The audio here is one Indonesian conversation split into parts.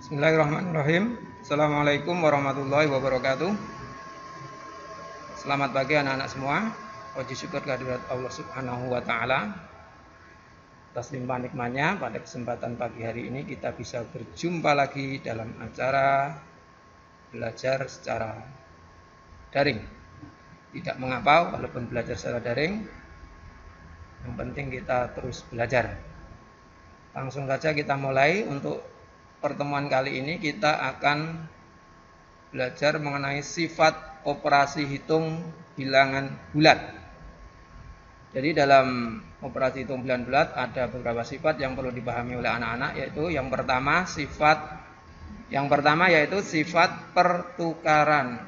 Bismillahirrahmanirrahim. Assalamualaikum warahmatullahi wabarakatuh. Selamat pagi anak-anak semua. Puji syukur kehadirat Allah Subhanahu wa taala atas limpah nikmatnya. Pada kesempatan pagi hari ini kita bisa berjumpa lagi dalam acara belajar secara daring. Tidak mengapa walaupun belajar secara daring, yang penting kita terus belajar. Langsung saja kita mulai. Untuk pertemuan kali ini kita akan belajar mengenai sifat operasi hitung bilangan bulat. Jadi dalam operasi hitung bilangan bulat ada beberapa sifat yang perlu dipahami oleh anak-anak, yaitu yang pertama yaitu sifat pertukaran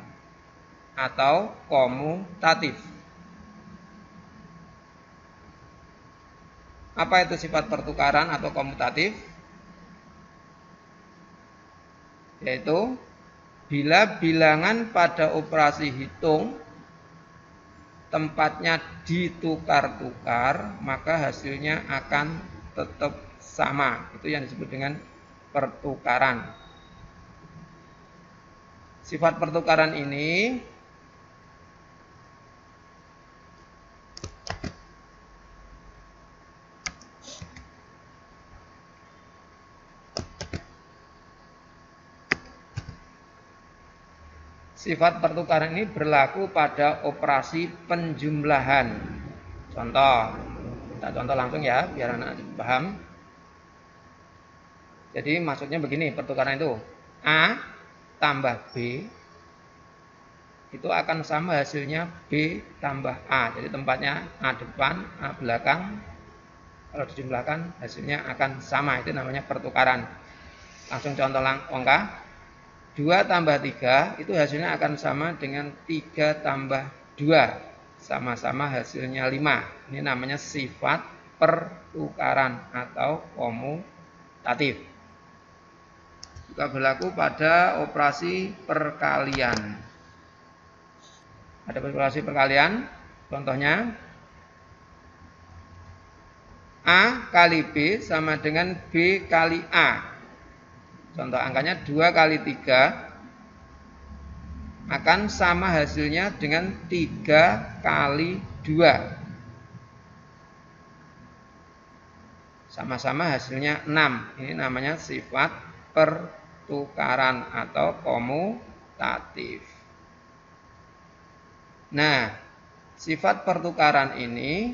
atau komutatif. Apa itu sifat pertukaran atau komutatif? Yaitu bila bilangan pada operasi hitung tempatnya ditukar-tukar, maka hasilnya akan tetap sama. Itu yang disebut dengan pertukaran. Sifat pertukaran ini berlaku pada operasi penjumlahan. Kita contoh langsung ya, biar anak paham. Jadi maksudnya begini, pertukaran itu A tambah B itu akan sama hasilnya B tambah A. Jadi tempatnya A depan, A belakang. Kalau dijumlahkan hasilnya akan sama. Itu namanya pertukaran. Langsung contoh angka. 2 tambah 3 itu hasilnya akan sama dengan 3 tambah 2. Sama-sama hasilnya 5. Ini namanya sifat pertukaran atau komutatif. Juga berlaku pada operasi perkalian. Ada operasi perkalian, contohnya A kali B sama dengan B kali A. Contoh angkanya 2 kali 3 akan sama hasilnya dengan 3 kali 2. Sama-sama hasilnya 6. Ini namanya sifat pertukaran atau komutatif. Nah, sifat pertukaran ini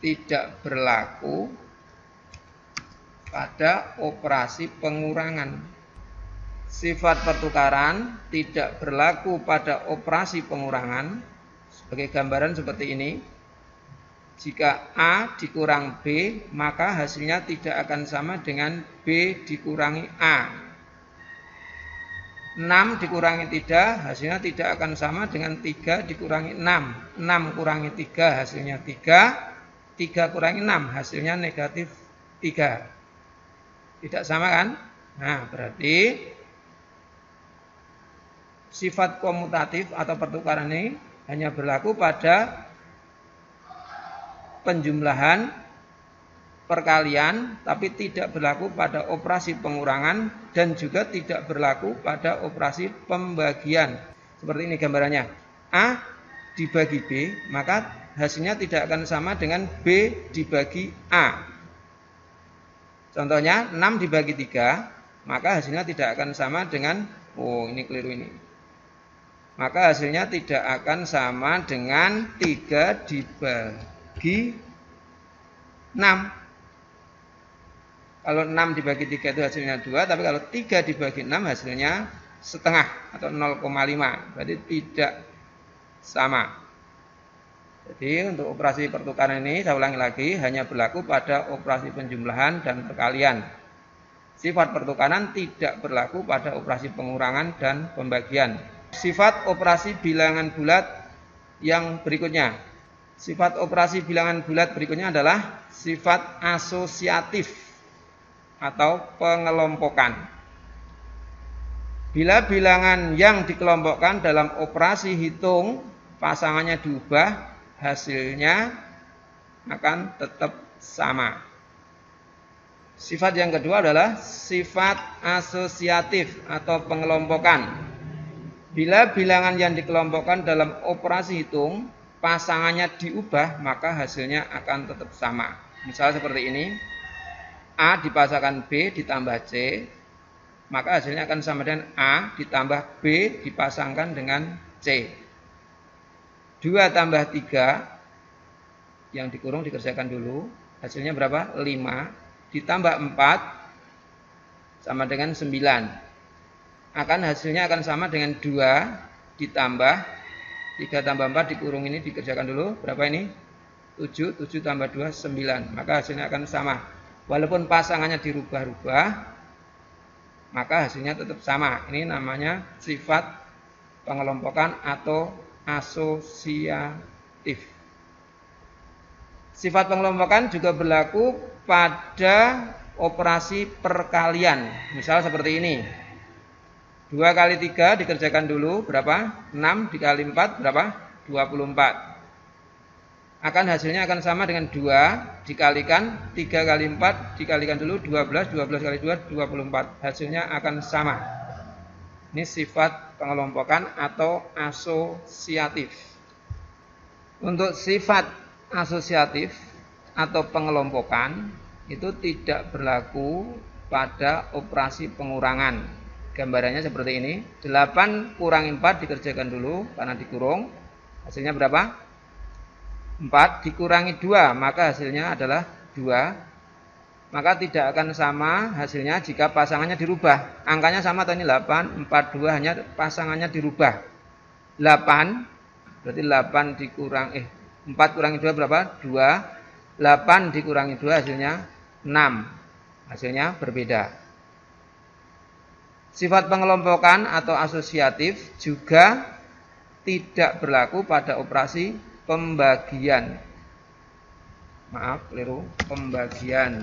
tidak berlaku pada operasi pengurangan. Sifat pertukaran tidak berlaku pada operasi pengurangan. Sebagai gambaran seperti ini. Jika A dikurang B, maka hasilnya tidak akan sama dengan B dikurangi A. 6 dikurangi 3, hasilnya tidak akan sama dengan 3 dikurangi 6. 6 kurangi 3, hasilnya 3. 3 kurangi 6, hasilnya negatif 3. Tidak sama kan? Nah, berarti sifat komutatif atau pertukaran ini hanya berlaku pada penjumlahan, perkalian, tapi tidak berlaku pada operasi pengurangan dan juga tidak berlaku pada operasi pembagian. Seperti ini gambarannya. A dibagi B, maka hasilnya tidak akan sama dengan B dibagi A. Contohnya 6 dibagi 3, maka hasilnya tidak akan sama dengan, ini keliru ini. Maka hasilnya tidak akan sama dengan 3 dibagi 6. Kalau 6 dibagi 3 itu hasilnya 2, tapi kalau 3 dibagi 6 hasilnya setengah atau 0,5. Berarti tidak sama. Jadi untuk operasi pertukaran ini, saya ulangi lagi, hanya berlaku pada operasi penjumlahan dan perkalian. Sifat pertukaran tidak berlaku pada operasi pengurangan dan pembagian. Sifat operasi bilangan bulat yang berikutnya. Sifat operasi bilangan bulat berikutnya adalah sifat asosiatif atau pengelompokan. Bila bilangan yang dikelompokkan dalam operasi hitung pasangannya diubah, hasilnya akan tetap sama. Sifat yang kedua adalah sifat asosiatif atau pengelompokan. Bila bilangan yang dikelompokkan dalam operasi hitung pasangannya diubah, maka hasilnya akan tetap sama. Misal seperti ini, A dipasangkan B ditambah C, maka hasilnya akan sama dengan A ditambah B dipasangkan dengan C. 2 tambah 3 yang dikurung dikerjakan dulu, hasilnya berapa? 5 ditambah 4 sama dengan 9. Hasilnya akan sama dengan 2 ditambah 3 tambah 4 dikurung ini dikerjakan dulu, berapa ini? 7 tambah 2 9. Maka hasilnya akan sama. Walaupun pasangannya dirubah-rubah, maka hasilnya tetap sama. Ini namanya sifat pengelompokan atau asosiatif. Sifat pengelompokan juga berlaku pada operasi perkalian. Misal seperti ini. 2 kali 3 dikerjakan dulu berapa? 6 dikali 4 berapa? 24. Hasilnya akan sama dengan 2 dikalikan 3 kali 4 dikalikan dulu 12 kali 2 24. Hasilnya akan sama. Ini sifat pengelompokan atau asosiatif. Untuk sifat asosiatif atau pengelompokan itu tidak berlaku pada operasi pengurangan. Gambarannya seperti ini. 8 kurangi 4 dikerjakan dulu karena dikurung. Hasilnya berapa? 4 dikurangi 2, maka hasilnya adalah 2. Maka tidak akan sama hasilnya jika pasangannya dirubah. Angkanya sama atau ini 8, 4, 2, hanya pasangannya dirubah. 8, berarti 8 dikurang 4 kurangi 2 berapa? 2. 8 dikurangi 2 hasilnya 6. Hasilnya berbeda. Sifat pengelompokan atau asosiatif juga tidak berlaku pada operasi pembagian. Maaf, keliru. Pembagian.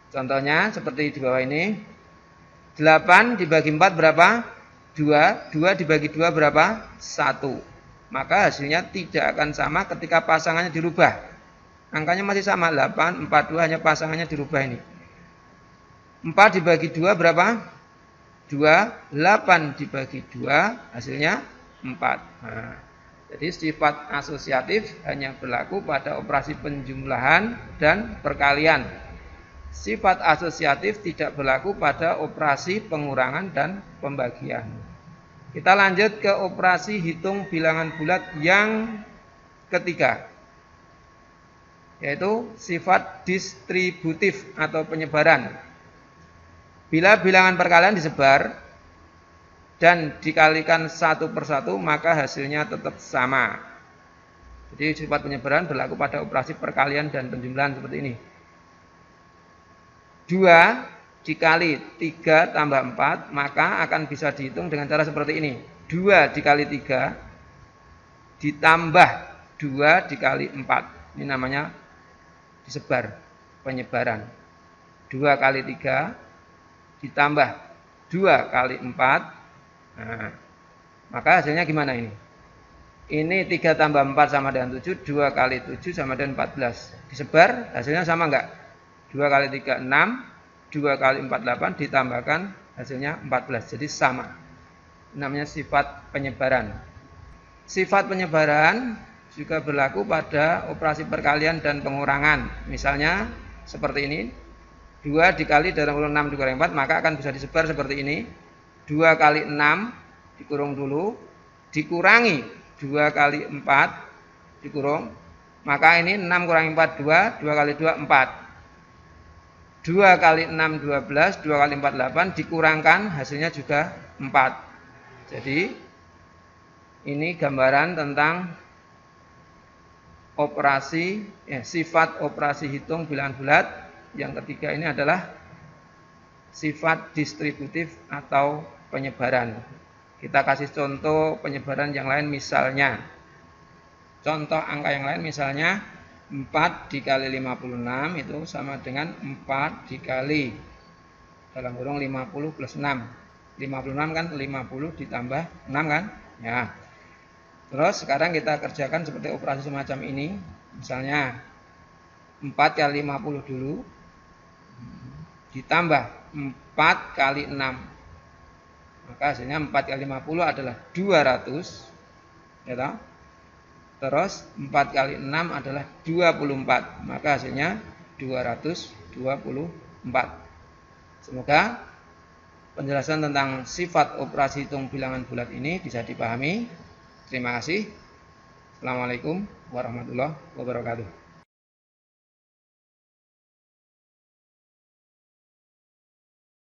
Contohnya seperti di bawah ini. 8 dibagi 4 berapa? 2. 2 dibagi 2 berapa? 1. Maka hasilnya tidak akan sama ketika pasangannya dirubah. Angkanya masih sama. 8, 4, 2 hanya pasangannya dirubah ini. 4 dibagi 2 berapa? 2. 8 dibagi 2 hasilnya 4. Nah, jadi sifat asosiatif hanya berlaku pada operasi penjumlahan dan perkalian. Sifat asosiatif tidak berlaku pada operasi pengurangan dan pembagian. Kita lanjut ke operasi hitung bilangan bulat yang ketiga, yaitu sifat distributif atau penyebaran. Bila bilangan perkalian disebar dan dikalikan satu persatu, maka hasilnya tetap sama. Jadi sifat penyebaran berlaku pada operasi perkalian dan penjumlahan seperti ini. 2 dikali 3 tambah 4, maka akan bisa dihitung dengan cara seperti ini. 2 dikali 3 ditambah 2 dikali 4. Ini namanya disebar, penyebaran. 2 kali 3 ditambah 2 kali 4. Nah, maka hasilnya gimana ini? Ini 3 tambah 4 sama dengan 7, 2 kali 7 sama dengan 14. Disebar, hasilnya sama enggak? 2 kali 3, 6, 2 kali 4, 8, ditambahkan hasilnya 14. Jadi sama. Namanya sifat penyebaran. Sifat penyebaran juga berlaku pada operasi perkalian dan pengurangan. Misalnya seperti ini. 2 dikali dalam kurung 6 dikurangi 4, maka akan bisa disebar seperti ini. 2 kali 6 dikurung dulu, dikurangi 2 kali 4 dikurung, maka ini 6 kurangi 4 2, 2 kali 2 4. 2 kali 6 12, 2 kali 4 8, dikurangkan hasilnya juga 4. Jadi ini gambaran tentang operasi sifat operasi hitung bilangan bulat. Yang ketiga ini adalah sifat distributif atau penyebaran. Kita kasih contoh penyebaran yang lain, misalnya contoh angka yang lain, misalnya 4 dikali 56 itu sama dengan 4 dikali dalam kurung 50 plus 6. 56 kan 50 ditambah 6 kan? Ya. Terus sekarang kita kerjakan seperti operasi semacam ini. Misalnya 4 kali 50 dulu. Ditambah 4 kali 6. Maka hasilnya 4 kali 50 adalah 200. Ya toh? Terus 4 kali 6 adalah 24. Maka hasilnya 224. Semoga penjelasan tentang sifat operasi hitung bilangan bulat ini bisa dipahami. Terima kasih. Assalamualaikum warahmatullahi wabarakatuh.